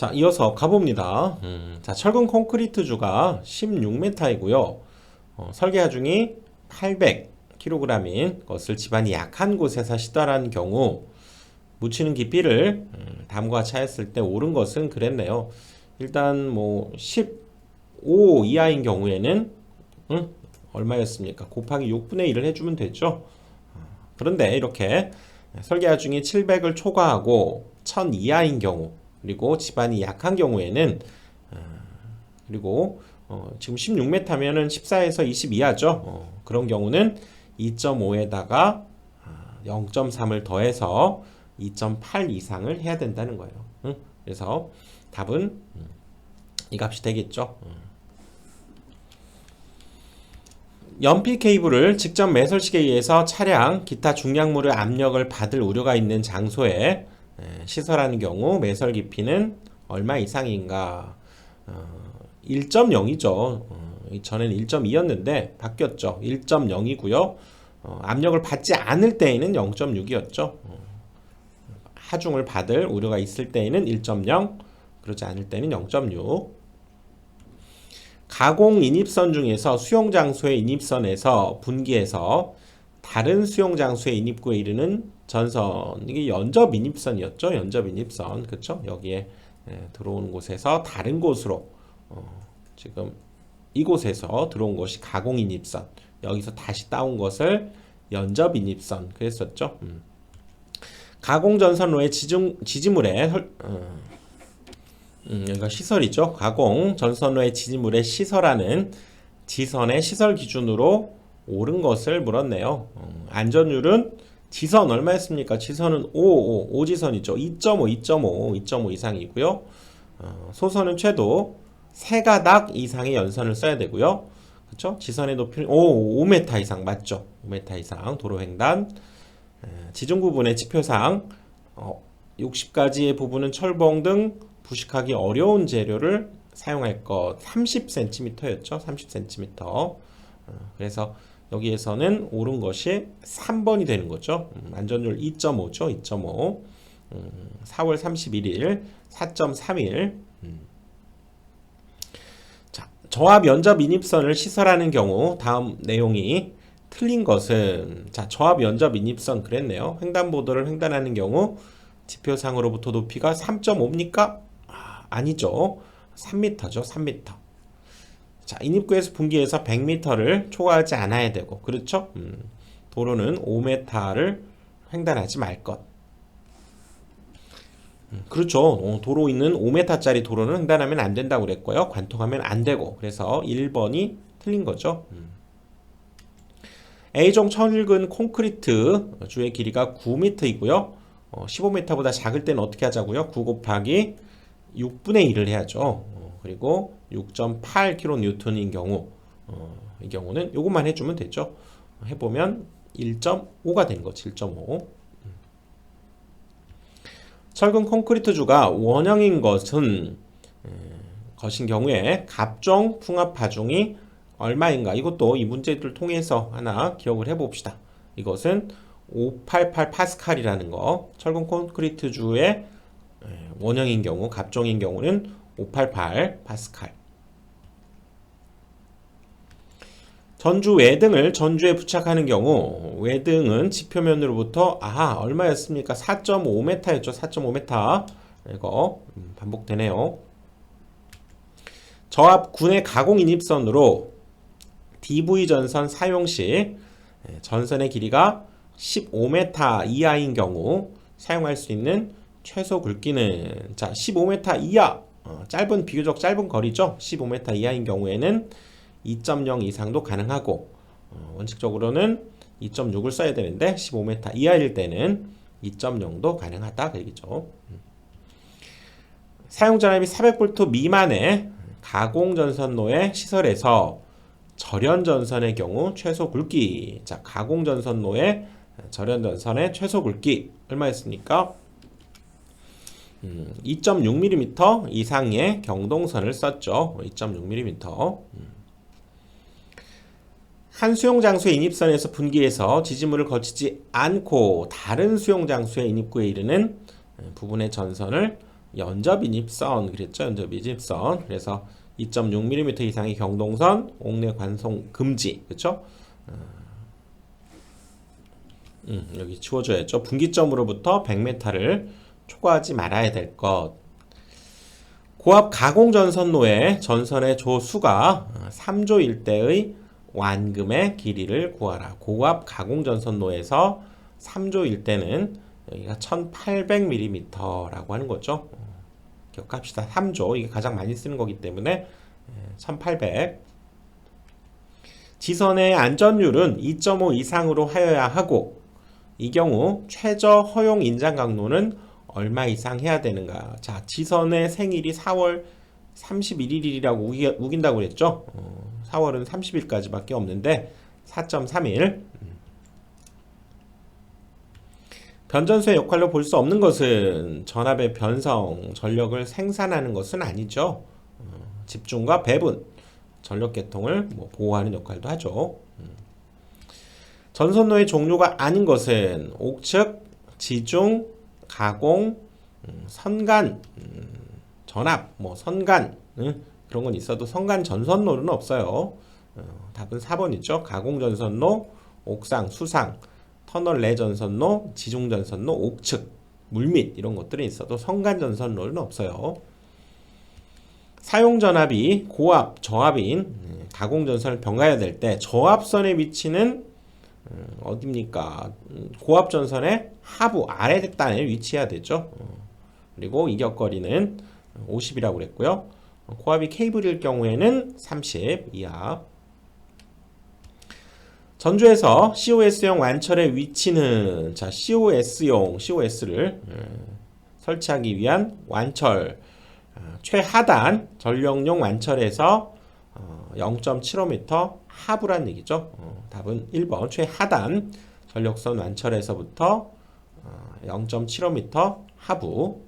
자, 이어서 가봅니다. 자, 철근 콘크리트주가 16m이고요. 설계 하중이 800kg인 것을 집안이 약한 곳에서 시달한 경우 묻히는 깊이를 다음과 같이 하였을 때 옳은 것은 그랬네요. 일단 뭐 15 이하인 경우에는 얼마였습니까? 곱하기 6분의 1을 해주면 되죠. 그런데 이렇게 설계 하중이 700을 초과하고 1000 이하인 경우 그리고 집안이 약한 경우에는 그리고 지금 16m면은 14에서 20 이하죠. 그런 경우는 2.5에다가 0.3을 더해서 2.8 이상을 해야 된다는 거예요. 그래서 답은 이 값이 되겠죠. 연필 케이블을 직접 매설식에 의해서 차량, 기타 중량물의 압력을 받을 우려가 있는 장소에 시설하는 경우 매설 깊이는 얼마 이상인가? 1.0이죠. 전에는 1.2였는데 바뀌었죠. 1.0이고요. 압력을 받지 않을 때에는 0.6이었죠. 하중을 받을 우려가 있을 때에는 1.0, 그러지 않을 때는 0.6. 가공 인입선 중에서 수용 장소의 인입선에서 분기해서 다른 수용 장소의 인입구에 이르는 전선, 이게 연접 인입선이었죠. 연접 인입선, 그렇죠? 여기에 들어오는 곳에서 다른 곳으로 지금 이곳에서 들어온 것이 가공 인입선, 여기서 다시 따온 것을 연접 인입선 그랬었죠. 가공 전선로의 지지물에 여기가 시설이죠. 가공 전선로의 지지물에 시설하는 지선의 시설 기준으로 옳은 것을 물었네요. 안전율은 지선 얼마였습니까? 지선은 5지선이죠. 2.5 이상이고요. 소선은 최도 3가닥 이상의 연선을 써야 되고요. 그렇죠? 지선의 높이는 5m 이상 맞죠? 5m 이상 도로횡단. 지중 부분의 지표상 60가지의 부분은 철봉 등 부식하기 어려운 재료를 사용할 것 30cm였죠. 30cm. 그래서 여기에서는 옳은 것이 3번이 되는 거죠. 안전율 2.5죠. 2.5. 4월 31일 4.31. 자, 저하 면접 인입선을 시설하는 경우 다음 내용이 틀린 것은, 자, 저하 면접 인입선 그랬네요. 횡단보도를 횡단하는 경우 지표상으로부터 높이가 3.5입니까? 아니죠. 3m죠. 3m. 자, 인입구에서 분기해서 100m를 초과하지 않아야 되고, 그렇죠? 도로는 5m를 횡단하지 말 것. 그렇죠. 도로 있는 5m짜리 도로는 횡단하면 안 된다고 그랬고요. 관통하면 안 되고. 그래서 1번이 틀린 거죠. A종 철근 콘크리트 주의 길이가 9m이고요. 15m보다 작을 때는 어떻게 하자고요? 9 곱하기 6분의 1을 해야죠. 그리고 6.8kN인 경우 이 경우는 이것만 해주면 되죠. 해보면 1.5가 되는 거죠. 1.5. 철근 콘크리트주가 원형인 것인 경우에 갑종 풍합 하중이 얼마인가? 이것도 이 문제를 통해서 하나 기억을 해봅시다. 이것은 588 파스칼이라는 거. 철근 콘크리트주의 원형인 경우, 갑종인 경우는 588 파스칼. 전주 외등을 전주에 부착하는 경우 외등은 지표면으로부터 얼마였습니까? 4.5m였죠. 4.5m. 이거 반복되네요. 저압 군의 가공 인입선으로 DV 전선 사용 시 전선의 길이가 15m 이하인 경우 사용할 수 있는 최소 굵기는, 자, 15m 이하, 비교적 짧은 거리죠. 15m 이하인 경우에는 2.0 이상도 가능하고, 원칙적으로는 2.6을 써야 되는데 15m 이하일 때는 2.0도 가능하다 그 얘기죠. 사용 전압이 400V 미만의 가공 전선로의 시설에서 절연 전선의 경우 최소 굵기, 자, 가공 전선로의 절연 전선의 최소 굵기 얼마였습니까? 2.6mm 이상의 경동선을 썼죠. 2.6mm. 한 수용장소의 인입선에서 분기해서 지지물을 거치지 않고 다른 수용장소의 인입구에 이르는 부분의 전선을 연접 인입선 그랬죠. 연접 인입선. 그래서 2.6mm 이상의 경동선, 옥내 관송 금지. 그렇죠? 여기 지워줘야죠. 분기점으로부터 100m를 초과하지 말아야 될 것. 고압 가공전선로의 전선의 조수가 3조 일대의 완금의 길이를 구하라. 고압 가공전선로에서 3조 일대는 여기가 1800mm라고 하는 거죠. 기억합시다. 3조 이게 가장 많이 쓰는 거기 때문에 1800. 지선의 안전율은 2.5 이상으로 하여야 하고 이 경우 최저 허용 인장 강로는 얼마 이상 해야 되는가? 자, 지선의 생일이 4월 31일이라고 우긴다고 그랬죠? 4월은 30일까지밖에 없는데 4.3일. 변전소의 역할로 볼 수 없는 것은 전압의 변성, 전력을 생산하는 것은 아니죠. 집중과 배분, 전력 계통을 보호하는 역할도 하죠. 전선로의 종류가 아닌 것은 옥측, 지중, 가공, 선간, 전압, 선간 그런 건 있어도 선간 전선로는 없어요. 답은 4번이죠. 가공 전선로, 옥상, 수상, 터널 내 전선로, 지중 전선로, 옥측, 물밑 이런 것들이 있어도 선간 전선로는 없어요. 사용 전압이 고압, 저압인 가공 전선을 병가해야 될 때 저압선의 위치는 어디입니까? 고압 전선의 하부 아래단에 위치해야 되죠. 그리고 이격거리는 50이라고 그랬고요. 고압이 케이블일 경우에는 30 이하. 전주에서 COS용 완철의 위치는 자 COS를 설치하기 위한 완철 최하단 전력용 완철에서 0.75m 하부란 얘기죠. 답은 1번 최하단 전력선 완철에서부터 0.75m 하부.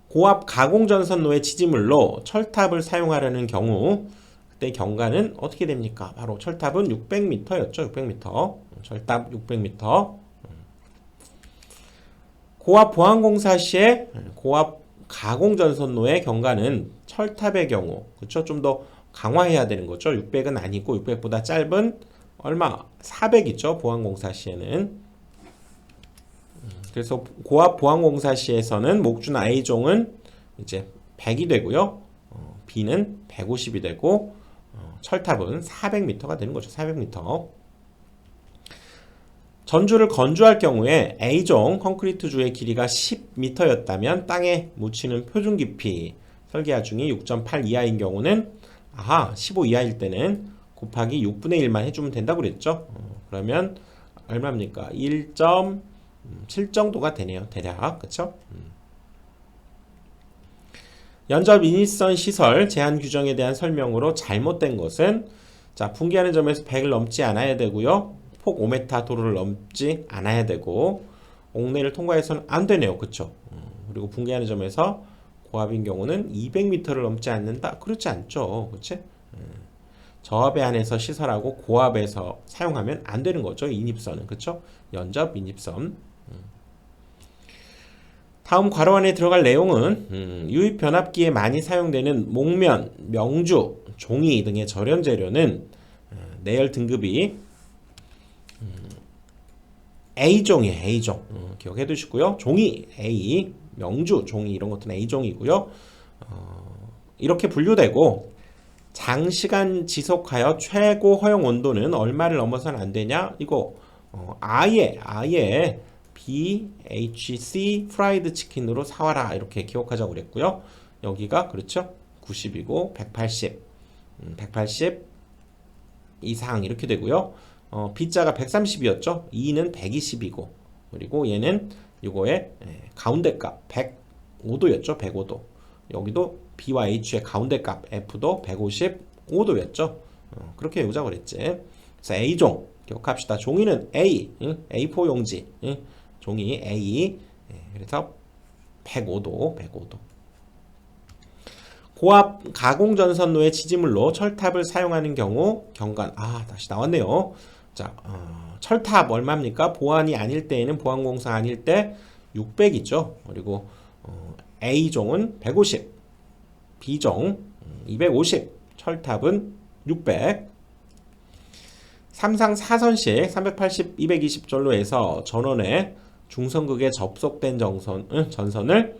고압 가공전선로의 지지물로 철탑을 사용하려는 경우 그때 경과는 어떻게 됩니까? 바로 철탑은 600m였죠. 600m. 철탑 600m. 고압 보안공사 시에 고압 가공전선로의 경과는 철탑의 경우 그렇죠? 좀 더 강화해야 되는 거죠. 600은 아니고 600보다 짧은 얼마? 400이죠. 보안공사 시에는. 그래서 고압 보안공사 시에서는 목주나 A종은 이제 100이 되고요. B는 150이 되고 철탑은 400m가 되는 거죠. 400m. 전주를 건조할 경우에 A종 콘크리트주의 길이가 10m였다면 땅에 묻히는 표준 깊이 설계 하중이 6.8 이하인 경우는 15 이하일 때는 곱하기 6분의 1만 해주면 된다고 그랬죠. 그러면 얼마입니까? 1.7 정도가 되네요. 대략 그쵸? 연접 인입선 시설 제한 규정에 대한 설명으로 잘못된 것은 자 분기하는 점에서 100을 넘지 않아야 되고요. 폭 5m 도로를 넘지 않아야 되고 옥내를 통과해서는 안 되네요. 그쵸? 그리고 분기하는 점에서 고압인 경우는 200m를 넘지 않는다? 그렇지 않죠. 그치? 저압에 한해서 시설하고 고압에서 사용하면 안 되는 거죠. 인입선은. 그쵸? 연접 인입선. 다음 괄호 안에 들어갈 내용은 유입 변압기에 많이 사용되는 목면, 명주, 종이 등의 절연 재료는 내열 등급이 A종이에요. A종. 기억해 두시고요. 종이 A, 명주, 종이 이런 것들은 A종이고요. 이렇게 분류되고 장시간 지속하여 최고 허용 온도는 얼마를 넘어서는 안 되냐? 이거 아예 BHC 프라이드 치킨으로 사와라 이렇게 기억하자고 그랬고요. 여기가 그렇죠? 90이고 180 이상 이렇게 되고요. B자가 130이었죠. E는 120이고 그리고 얘는 이거의 가운데 값 105도였죠. 105도. 여기도 B와 H의 가운데 값 F도 155도였죠. 그렇게 외우자고 그랬지. 그래서 A종 기억합시다. 종이는 A, A4 용지, 종이 A. 그래서 105도. 고압 가공전선로의 지지물로 철탑을 사용하는 경우 경관 다시 나왔네요. 자, 철탑 얼마입니까? 보안이 아닐 때에는 보안공사 아닐 때 600이죠. 그리고 A종은 150, B종 250, 철탑은 600. 3상 4선씩 380, 220절로 해서 전원의 중성극에 접속된 전선을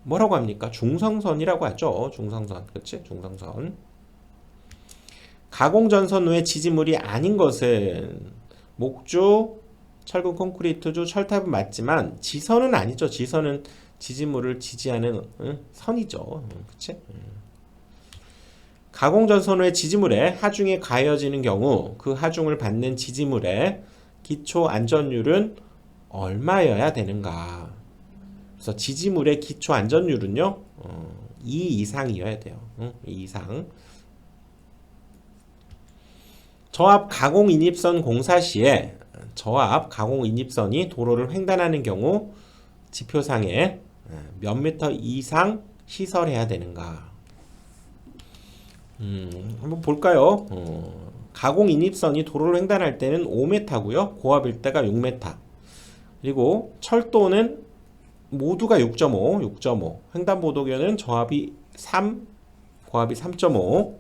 뭐라고 합니까? 중성선이라고 하죠. 중성선. 그렇지? 중성선. 가공전선 외 지지물이 아닌 것은 목주, 철근 콘크리트주, 철탑은 맞지만 지선은 아니죠. 지선은 지지물을 지지하는 선이죠. 그치? 가공전선 외 지지물에 하중이 가해지는 경우 그 하중을 받는 지지물의 기초 안전율은 얼마여야 되는가? 그래서 지지물의 기초 안전율은요, 2 이상이어야 돼요. 2 이상. 저압 가공인입선 공사 시에 저압 가공인입선이 도로를 횡단하는 경우 지표상에 몇 미터 이상 시설해야 되는가? 한번 볼까요? 가공인입선이 도로를 횡단할 때는 5m고요. 고압일 때가 6m. 그리고 철도는 모두가 6.5. 횡단보도교는 저압이 3, 고압이 3.5.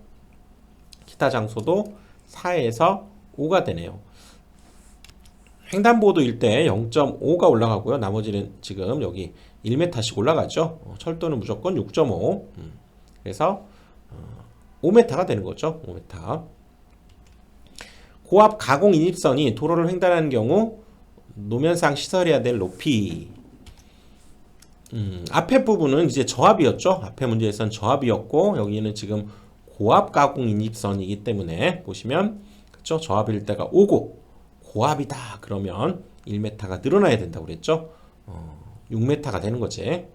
기타 장소도 4에서 5가 되네요. 횡단보도일 때 0.5가 올라가고요. 나머지는 지금 여기 1m씩 올라가죠. 철도는 무조건 6.5. 그래서 5m가 되는 거죠. 5m. 고압 가공 인입선이 도로를 횡단하는 경우 노면상 시설해야 될 높이. 앞에 부분은 이제 저압이었죠. 앞에 문제에서는 저압이었고 여기는 지금 고압 가공 인입선이기 때문에 보시면 그렇죠. 저압일 때가 5고 고압이다 그러면 1m가 늘어나야 된다고 그랬죠. 6m가 되는 거지.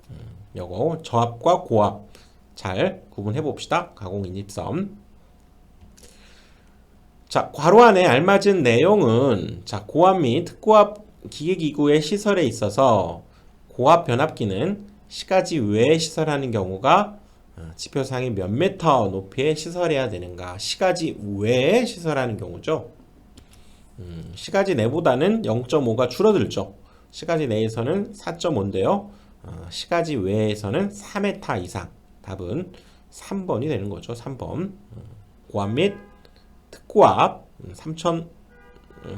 요거 저압과 고압 잘 구분해 봅시다. 가공 인입선. 자, 괄호 안에 알맞은 내용은 자, 고압 및 특고압 기계기구의 시설에 있어서 고압 변압기는 시가지 외에 시설하는 경우가 지표상이 몇 미터 높이에 시설해야 되는가? 시가지 외에 시설하는 경우죠. 시가지 내보다는 0.5가 줄어들죠. 시가지 내에서는 4.5인데요. 시가지 외에서는 4m 이상. 답은 3번이 되는 거죠. 3번. 고압 및 특고압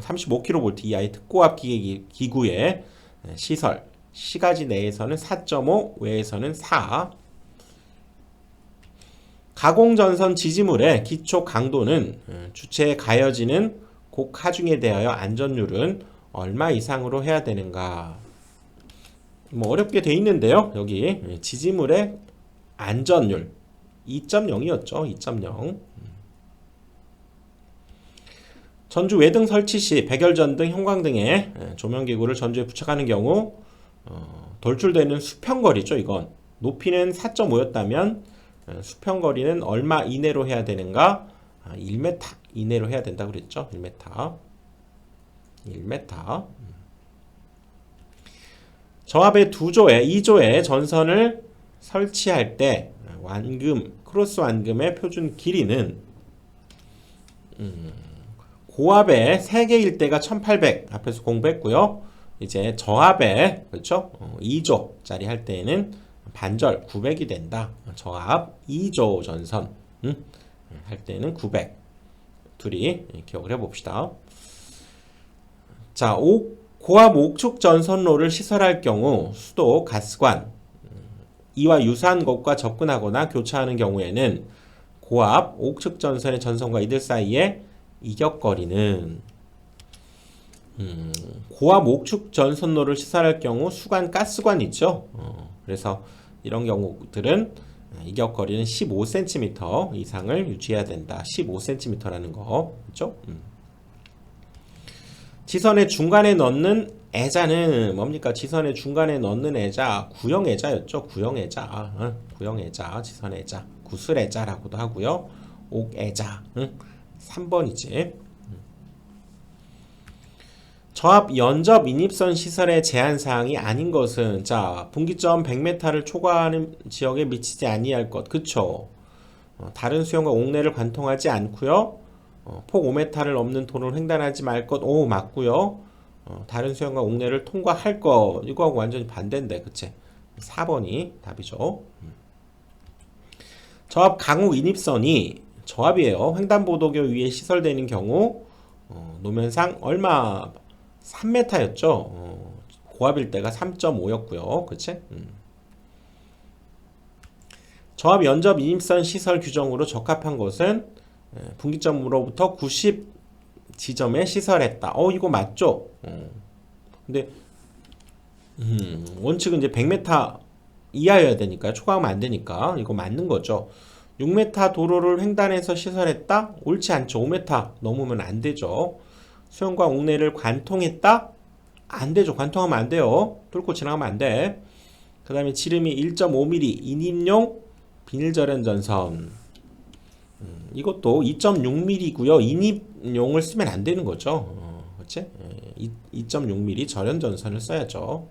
35kV 이하의 특고압 기구의 시설. 시가지 내에서는 4.5, 외에서는 4. 가공전선 지지물의 기초 강도는 주체에 가해지는 곡하중에 대하여 안전율은 얼마 이상으로 해야 되는가? 뭐 어렵게 돼 있는데요. 여기 지지물의 안전율 2.0이었죠. 2.0. 전주 외등 설치 시 백열전 등 형광등의 조명기구를 전주에 부착하는 경우 돌출되는 수평거리죠. 이건 높이는 4.5였다면 수평거리는 얼마 이내로 해야 되는가? 1m 이내로 해야 된다고 그랬죠. 1m. 저압의 2조의 전선을 설치할 때 크로스 완금의 표준 길이는 고압의 3개일 때가 1800 앞에서 공부했고요. 이제 저압의 그렇죠? 2조짜리 할 때에는 반절 900이 된다. 저압 2조 전선 할 때는 900. 둘이 기억을 해봅시다. 자, 고압 옥축 전선로를 시설할 경우 수도 가스관 이와 유사한 것과 접근하거나 교차하는 경우에는 고압 옥축 전선의 전선과 이들 사이의 이격거리는 고압 옥축 전선로를 시설할 경우 수관 가스관 있죠. 그래서 이런 경우들은 이격거리는 15cm 이상을 유지해야 된다. 15cm라는 거 그렇죠? 지선의 중간에 넣는 애자는 뭡니까? 지선의 중간에 넣는 애자 구형애자였죠. 구형애자, 지선애자, 구슬애자라고도 하고요. 옥애자 3번이지. 저압 연접 인입선 시설의 제한사항이 아닌 것은 자 분기점 100m를 초과하는 지역에 미치지 아니할 것 그쵸. 다른 수용과 옥내를 관통하지 않고요. 폭 5m를 넘는 도로를 횡단하지 말 것. 오 맞고요. 다른 수용과 옥내를 통과할 것. 이거하고 완전히 반대인데 그치. 4번이 답이죠. 저압 강우 인입선이 저압이에요. 횡단보도교 위에 시설되는 경우 노면상 얼마 3m였죠. 고압일 때가 3.5였고요. 그치? 저압 연접 인입선 시설 규정으로 적합한 것은 분기점으로부터 90 지점에 시설했다. 이거 맞죠? 근데 원칙은 이제 100m 이하여야 되니까요. 초과하면 안 되니까 이거 맞는 거죠. 6m 도로를 횡단해서 시설했다? 옳지 않죠. 5m 넘으면 안 되죠. 수영과 옥내를 관통했다? 안 되죠. 관통하면 안 돼요. 뚫고 지나가면 안 돼. 그 다음에 지름이 1.5mm 인입용 비닐절연 전선. 이것도 2.6mm고요. 인입용을 쓰면 안 되는 거죠. 그치? 2.6mm 절연 전선을 써야죠.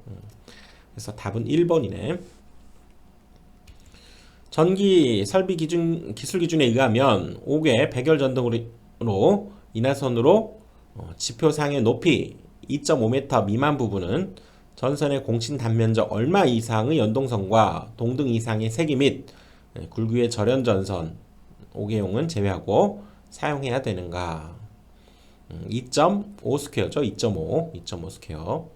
그래서 답은 1번이네. 전기 설비 기준, 기술 기준에 의하면 5개 백열 전등으로 인하선으로 지표상의 높이 2.5m 미만 부분은 전선의 공신 단면적 얼마 이상의 연동선과 동등 이상의 세기 및 굴기의 절연 전선 5개용은 제외하고 사용해야 되는가? 2.5 스퀘어죠. 2.5 스퀘어.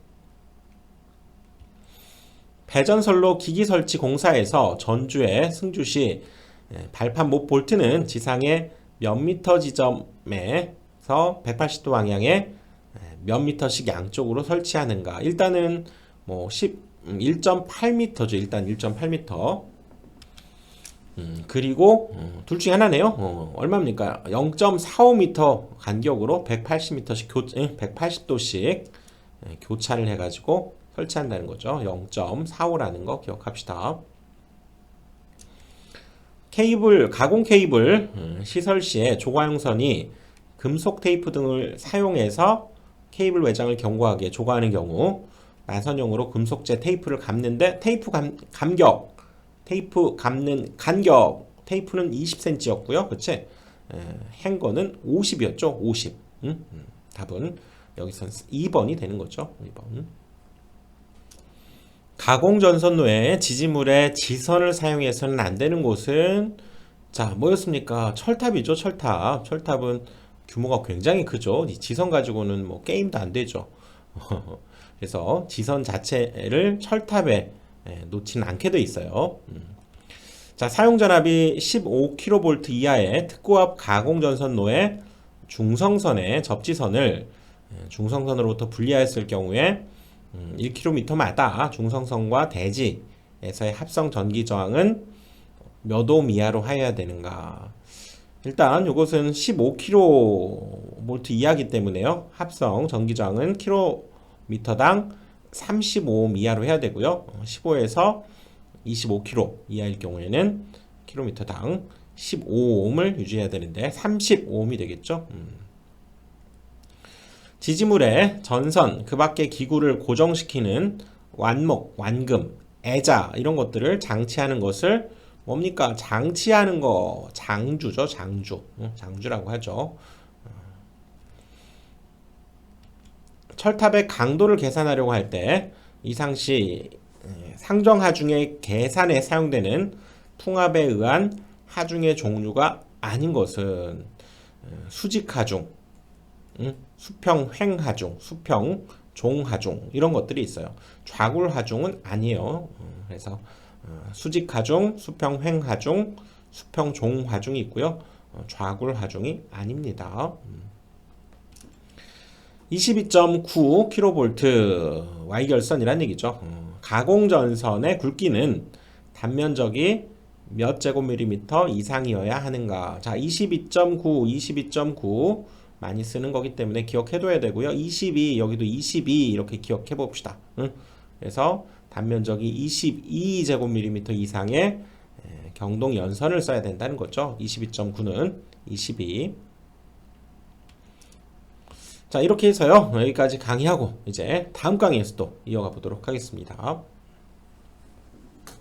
배전선로 기기 설치 공사에서 전주에 승주시 발판 못 볼트는 지상의 몇 미터 지점에서 180도 방향에 몇 미터씩 양쪽으로 설치하는가. 일단은 뭐 1.8m죠. 일단 1.8m. 그리고 둘 중에 하나네요. 얼마입니까? 0.45m 간격으로 180m씩 180도씩 교차를 해가지고 설치한다는 거죠. 0.45라는 거 기억합시다. 케이블, 가공 케이블 시설 시에 조과용선이 금속 테이프 등을 사용해서 케이블 외장을 견고하게 조과하는 경우 나선용으로 금속재 테이프를 감는데 테이프 감는 간격 테이프는 20cm였고요. 그치? 행거는 50이었죠. 50. 답은 여기서는 2번이 되는 거죠. 2번. 가공전선로에 지지물에 지선을 사용해서는 안 되는 곳은 자 뭐였습니까? 철탑이죠. 철탑은 규모가 굉장히 크죠. 이 지선 가지고는 뭐 게임도 안 되죠. 그래서 지선 자체를 철탑에 놓지는 않게 돼 있어요. 자, 사용전압이 15kV 이하의 특고압 가공전선로의 중성선의 접지선을 중성선으로부터 분리하였을 경우에 1km마다 중성선과 대지에서의 합성 전기 저항은 몇 옴 이하로 하여야 되는가? 일단 이것은 15kV 이하기 때문에요. 합성 전기 저항은 킬로미터당 35옴 이하로 해야 되고요. 15에서 25km 이하일 경우에는 킬로미터당 15옴을 유지해야 되는데 35옴이 되겠죠. 지지물에 전선, 그 밖의 기구를 고정시키는 완목, 완금, 애자 이런 것들을 장치하는 것을 뭡니까? 장치하는 거 장주죠. 장주라고 하죠. 철탑의 강도를 계산하려고 할 때 이상시 상정하중의 계산에 사용되는 풍압에 의한 하중의 종류가 아닌 것은 수직하중, 수평횡하중, 수평종하중 이런 것들이 있어요. 좌굴하중은 아니에요. 그래서 수직하중, 수평횡하중, 수평종하중이 있고요. 좌굴하중이 아닙니다. 22.9kV Y결선이란 얘기죠. 가공전선의 굵기는 단면적이 몇 제곱밀리미터 이상이어야 하는가. 자, 22.9 많이 쓰는 거기 때문에 기억해둬야 되고요. 22 여기도 22 이렇게 기억해 봅시다. 그래서 단면적이 22제곱밀리미터 이상의 경동 연선을 써야 된다는 거죠. 22.9는 22. 자, 이렇게 해서요. 여기까지 강의하고 이제 다음 강의에서 또 이어가 보도록 하겠습니다.